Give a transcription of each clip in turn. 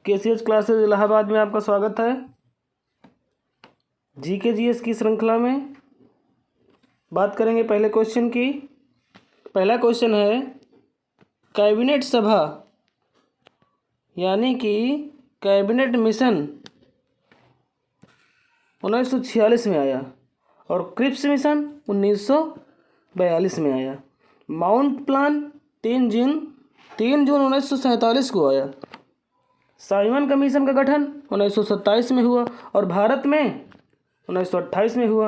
केसीएच classes Allahabad में आपका स्वागत है। जीके जीएस की श्रृंखला में बात करेंगे पहले क्वेश्चन की। पहला क्वेश्चन है कैबिनेट सभा यानी कि कैबिनेट मिशन 1946 में आया और क्रिप्स मिशन 1942 में आया। माउंट प्लान 3 जून 1947 को आया। साइमन कमीशन का गठन 1927 में हुआ और भारत में 1928 में हुआ।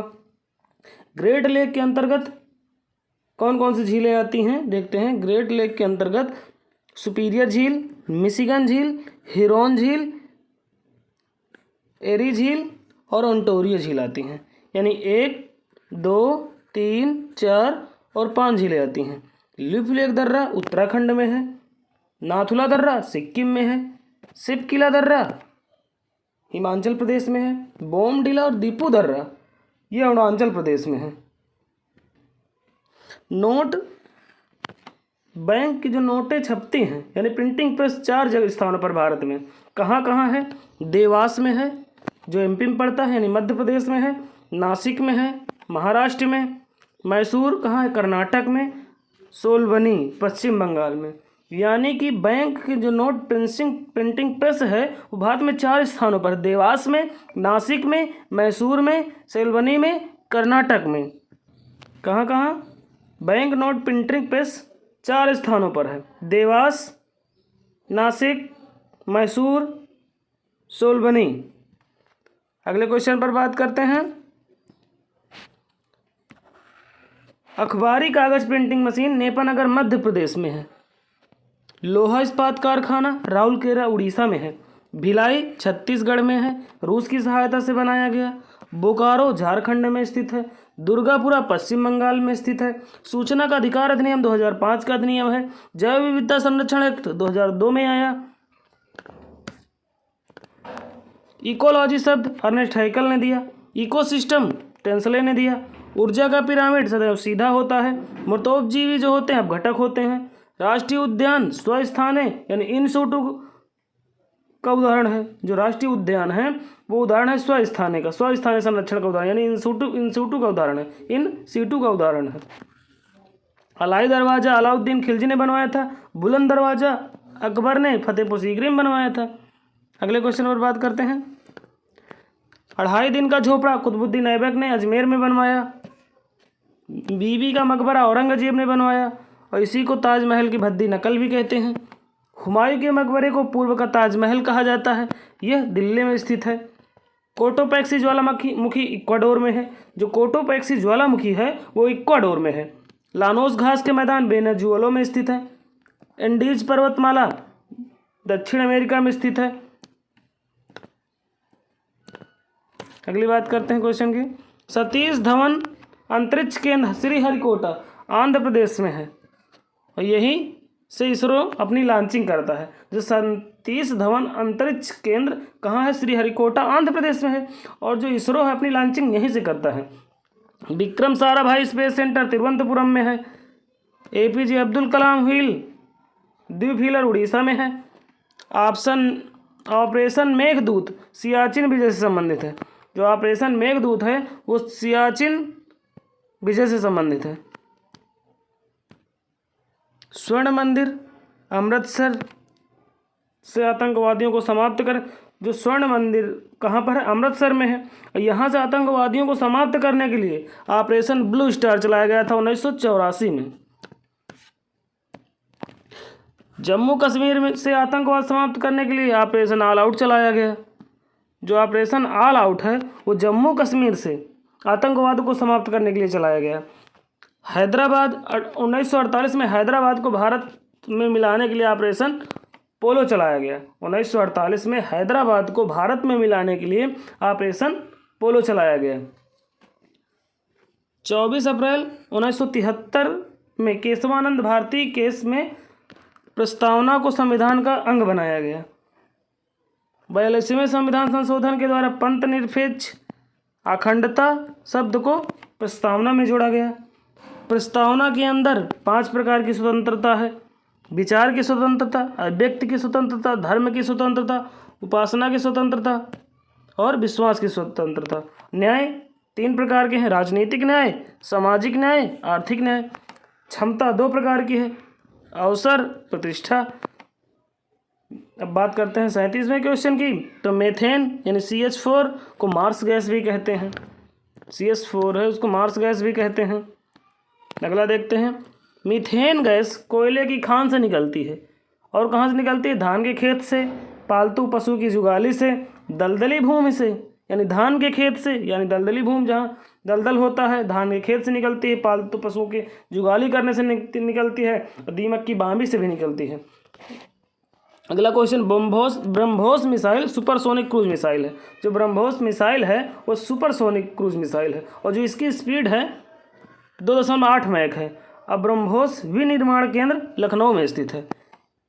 ग्रेट लेक के अंतर्गत कौन कौन सी झीलें आती हैं देखते हैं। ग्रेट लेक के अंतर्गत सुपीरियर झील, मिशिगन झील, हिरोन झील, एरी झील और ओंटारियो झील आती हैं। यानी 1, 2, 3, 4 और 5 झीलें आती हैं। लिप लेक दर्रा उत्तराखंड में है। नाथुला दर्रा सिक्किम में है। सिपकिला दर्रा हिमाचल प्रदेश में है। बोमडिला और दीपू दर्रा ये अरुणाचल प्रदेश में है। नोट बैंक की जो नोटें छपती हैं यानी प्रिंटिंग प्रेस 4 जगह स्थानों पर भारत में कहाँ कहाँ है। देवास में है जो एमपी में पड़ता है यानी मध्य प्रदेश में है। नासिक में है महाराष्ट्र में। मैसूर कहाँ है कर्नाटक में। सोलबनी पश्चिम बंगाल में। यानी कि बैंक की जो नोट प्रिंटिंग प्रेस है वो भारत में 4 स्थानों पर, देवास में, नासिक में, मैसूर में, सोलबनी में, कर्नाटक में। कहाँ कहाँ बैंक नोट प्रिंटिंग प्रेस 4 स्थानों पर है। देवास, नासिक, मैसूर, सोलबनी। अगले क्वेश्चन पर बात करते हैं। अखबारी कागज प्रिंटिंग मशीन नेपानगर मध्य प्रदेश में है। लोहा इस्पात कारखाना राउरकेला उड़ीसा में है। भिलाई छत्तीसगढ़ में है, रूस की सहायता से बनाया गया। बोकारो झारखंड में स्थित है। दुर्गापुरा पश्चिम बंगाल में स्थित है। सूचना का अधिकार अधिनियम 2005 का अधिनियम है। जैव विविधता संरक्षण एक्ट 2002 में आया। इकोलॉजी शब्द अर्नेस्ट हैकल ने दिया। इकोसिस्टम टेंसले ने दिया। ऊर्जा का पिरामिड सदैव सीधा होता है। मृतोपजीवी जो होते हैं अब घटक होते हैं। राष्ट्रीय उद्यान स्वस्थाने यानी इन सिटू का उदाहरण है। जो राष्ट्रीय उद्यान है वो उदाहरण है स्वस्थाने का, स्वस्थाने संरक्षण का उदाहरण यानी इन सिटू का उदाहरण है, इन सिटू का उदाहरण है। अलाई दरवाज़ा अलाउद्दीन खिलजी ने बनवाया था। बुलंद दरवाज़ा अकबर ने फतेहपुर सीकरी में बनवाया था। अगले क्वेश्चन पर बात करते हैं। 2.5 दिन का झोपड़ा कुतुबुद्दीन ऐबक ने अजमेर में बनवाया। बीबी का मकबरा औरंगजेब ने बनवाया और इसी को ताजमहल की भद्दी नकल भी कहते हैं। हुमायूं के मकबरे को पूर्व का ताजमहल कहा जाता है। यह दिल्ली में स्थित है। कोटोपैक्सी ज्वालामुखी इक्वाडोर में है। जो कोटोपैक्सी ज्वालामुखी है वो इक्वाडोर में है। लानोस घास के मैदान वेनेजुएला में स्थित है। एंडीज पर्वतमाला दक्षिण अमेरिका में स्थित है। अगली बात करते हैं क्वेश्चन की। सतीश धवन अंतरिक्ष केंद्र श्रीहरिकोटा आंध्र प्रदेश में है और यहीं से इसरो अपनी लॉन्चिंग करता है। जो सतीश धवन अंतरिक्ष केंद्र कहाँ है, श्रीहरिकोटा आंध्र प्रदेश में है और जो इसरो है अपनी लॉन्चिंग यहीं से करता है। विक्रम साराभाई स्पेस सेंटर तिरुवनंतपुरम में है। एपीजे अब्दुल कलाम व्हील द्वीप व्हीलर उड़ीसा में है। ऑपरेशन मेघदूत सियाचिन विजय से संबंधित है। जो ऑपरेशन मेघदूत है वो सियाचिन विजय से संबंधित है। स्वर्ण मंदिर अमृतसर से आतंकवादियों को समाप्त कर, जो स्वर्ण मंदिर कहाँ पर है, अमृतसर में है और यहाँ से आतंकवादियों को समाप्त करने के लिए ऑपरेशन ब्लू स्टार चलाया गया था 1984 में। जम्मू कश्मीर में से आतंकवाद समाप्त करने के लिए ऑपरेशन ऑल आउट चलाया गया। जो ऑपरेशन ऑल आउट है वो जम्मू कश्मीर से आतंकवाद को समाप्त करने के लिए चलाया गया। हैदराबाद 1948 में हैदराबाद को भारत में मिलाने के लिए ऑपरेशन पोलो चलाया गया। 1948 में हैदराबाद को भारत में मिलाने के लिए ऑपरेशन पोलो चलाया गया। 24 अप्रैल 1973 में केशवानंद भारती केस में प्रस्तावना को संविधान का अंग बनाया गया। 42वें संविधान संशोधन के द्वारा पंथ निरपेक्ष अखंडता शब्द को प्रस्तावना में जोड़ा गया। प्रस्तावना के अंदर 5 प्रकार की स्वतंत्रता है। विचार की स्वतंत्रता, अभिव्यक्ति की स्वतंत्रता, धर्म की स्वतंत्रता, उपासना की स्वतंत्रता और विश्वास की स्वतंत्रता। न्याय 3 प्रकार के हैं, राजनीतिक न्याय, सामाजिक न्याय, आर्थिक न्याय। क्षमता 2 प्रकार की है, अवसर, प्रतिष्ठा। अब बात करते हैं 37वें क्वेश्चन की। तो मेथेन यानी CH4 को मार्स गैस भी कहते हैं। CH4 है उसको मार्स गैस भी कहते हैं। अगला देखते हैं, मीथेन गैस कोयले की खान से निकलती है। और कहाँ से निकलती है? धान के खेत से, पालतू पशु की जुगाली से, दलदली भूमि से। यानी धान के खेत से, यानी दलदली भूमि जहाँ दलदल होता है, धान के खेत से निकलती है, पालतू पशुओं की जुगाली करने से निकलती है, और दीमक की बांबी से भी निकलती है। अगला question, BrahMos missile supersonic cruise missile है। जो ब्रह्मोस मिसाइल है वो सुपरसोनिक क्रूज मिसाइल है और जो इसकी स्पीड है 2.8 मैक है। अब ब्रह्मोस विनिर्माण केंद्र लखनऊ में स्थित है।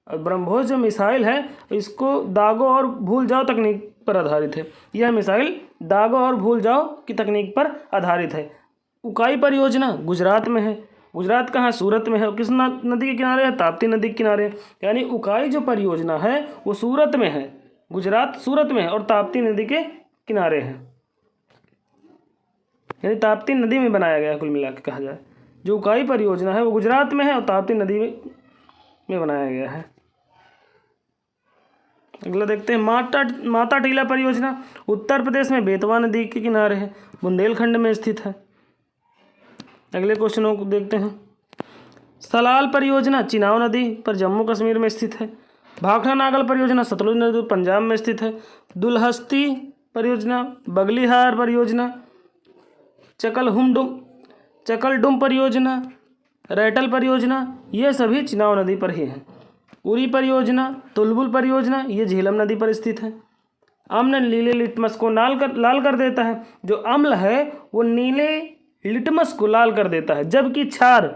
और ब्रह्मोस जो मिसाइल है इसको दागो और भूल जाओ तकनीक पर आधारित है। यह मिसाइल दागो और भूल जाओ की तकनीक पर आधारित है। उकाई परियोजना गुजरात में है। गुजरात कहाँ? सूरत में है। और किस नदी के किनारे है? ताप्ती नदी के किनारे। यानी उकाई जो परियोजना है वो सूरत में है, गुजरात सूरत में है और ताप्ती नदी के किनारे है। यानी ताप्ती नदी में बनाया गया है कुल मिला के कहा जाए। जो उकाई परियोजना है वो गुजरात में है और ताप्ती नदी में बनाया गया है। अगला देखते हैं, माता टीला परियोजना उत्तर प्रदेश में बेतवा नदी के किनारे है, बुंदेलखंड में स्थित है। अगले क्वेश्चनों को देखते हैं, सलाल परियोजना चिनाब नदी पर जम्मू कश्मीर में स्थित है। भाखड़ा नागल परियोजना सतलुज नदी पंजाब में स्थित है। दुलहस्ती परियोजना, बगलीहार परियोजना, चकलडुम परियोजना, रैटल परियोजना, ये सभी चिनाब नदी पर ही हैं। उरी परियोजना, तुलबुल परियोजना, ये झेलम नदी पर स्थित है। अम्ल नीले लिटमस को लाल कर देता है। जो अम्ल है वो नीले लिटमस को लाल कर देता है, जबकि क्षार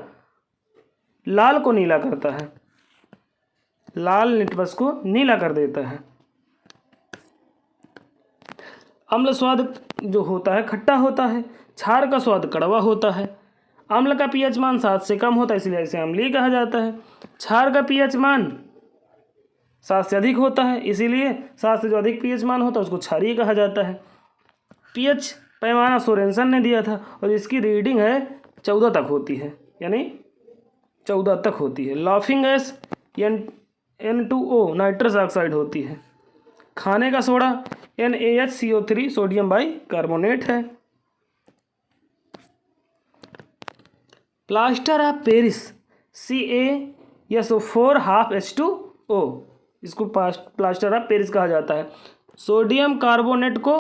लाल को नीला करता है। लाल लिटमस को नीला कर देता है। अम्ल स्वाद जो होता है खट्टा होता है, क्षार का स्वाद कड़वा होता है। अम्ल का पीएच मान 7 से कम होता है, इसलिए इसे अम्लीय कहा जाता है। क्षार का पीएच मान 7 से अधिक होता है, इसीलिए 7 से जो अधिक पीएच मान होता है उसको क्षारीय कहा जाता है। पीएच पैमाना सोरेनसन ने दिया था और इसकी रीडिंग है 14 तक होती है, यानी 14 तक होती है। Laughing gas N2O nitrous oxide होती है। खाने का सोडा NaHCO3 सोडियम बाइकार्बोनेट है। Plaster of Paris CaSO4 H2O, इसको प्लास्टर ऑफ पेरिस कहा जाता है। सोडियम कार्बोनेट को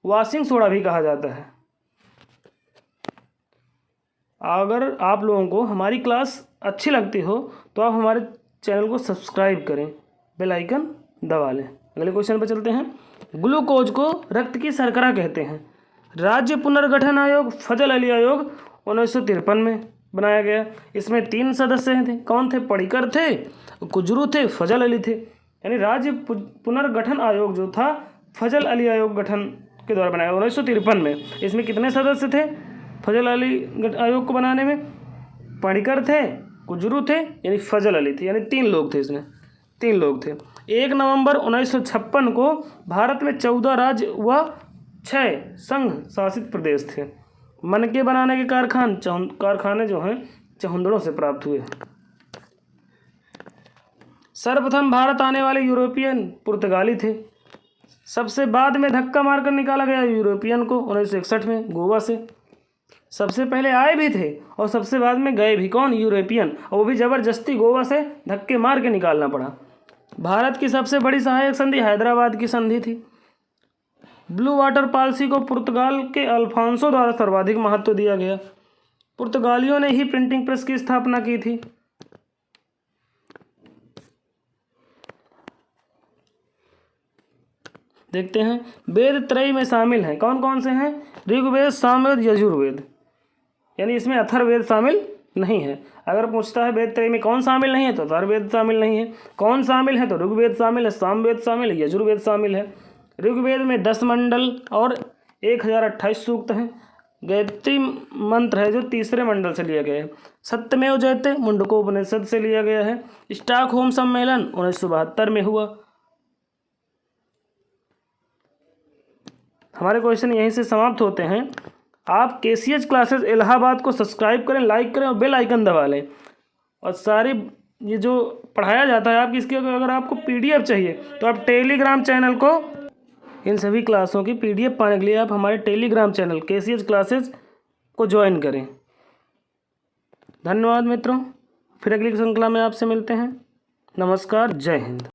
वॉशिंग सोडा भी कहा जाता है। अगर आप लोगों को हमारी क्लास अच्छी लगती हो तो आप हमारे चैनल को सब्सक्राइब करें, बेल आइकन दबा लें। अगले क्वेश्चन पर चलते हैं। ग्लूकोज को रक्त की शर्करा कहते हैं। राज्य पुनर्गठन आयोग फजल अली आयोग 1953 में बनाया गया। इसमें 3 सदस्य थे। कौन थे? पडिक्कर थे, कुजरू थे, फजल अली थे। यानी राज्य पुनर्गठन आयोग जो था फजल अली आयोग गठन के द्वारा बनाया 1953 में। इसमें कितने सदस्य थे फजल अली आयोग को बनाने में? पडिक्कर थे, कुजरू थे, यानी फजल अली थे। यानी 3 लोग थे, इसमें 3 लोग थे। 1 नवंबर 1956 को भारत में 14 राज्य व 6 संघ शासित प्रदेश थे। मनके बनाने के कारखाने जो हैं चहुंदड़ों से प्राप्त हुए। सर्वप्रथम भारत आने वाले यूरोपियन पुर्तगाली थे। सबसे बाद में धक्का मारकर निकाला गया यूरोपियन को 1961 में गोवा से। सबसे पहले आए भी थे और सबसे बाद में गए भी। कौन? यूरोपियन, और वो भी ज़बरदस्ती गोवा से धक्के मार के निकालना पड़ा। भारत की सबसे बड़ी सहायक संधि हैदराबाद की संधि थी। ब्लू वाटर पॉलिसी को पुर्तगाल के अल्फांसो द्वारा सर्वाधिक महत्व दिया गया। पुर्तगालियों ने ही प्रिंटिंग प्रेस की स्थापना की थी। देखते हैं, वेद त्रय में शामिल हैं। कौन कौन से हैं? ऋग्वेद, सामवेद, यजुर्वेद। यानी इसमें अथर्ववेद शामिल नहीं है। अगर पूछता है वेद त्रय में कौन शामिल नहीं है तो अथर्ववेद शामिल नहीं है। कौन शामिल है तो ऋग्वेद शामिल है, सामवेद शामिल है, यजुर्वेद शामिल है। ऋग्वेद में 10 मंडल और 1028 सूक्त हैं। गायत्री मंत्र है जो 3रे मंडल से लिया गया है। सत्यमेव जयते मुंडकोपनिषद से लिया गया है। स्टॉकहोम सम्मेलन 1972 में हुआ। हमारे क्वेश्चन यहीं से समाप्त होते हैं। आप KCH क्लासेस इलाहाबाद को सब्सक्राइब करें, लाइक करें और बेल आइकन दबा लें। और सारे ये जो पढ़ाया जाता है आपकी, इसकी अगर आपको PDF चाहिए तो आप टेलीग्राम चैनल को, इन सभी क्लासों की PDF पाने के लिए आप हमारे टेलीग्राम चैनल KCH क्लासेस को ज्वाइन करें। धन्यवाद मित्रों, फिर अगली श्रृंखला में आपसे मिलते हैं। नमस्कार, जय हिंद।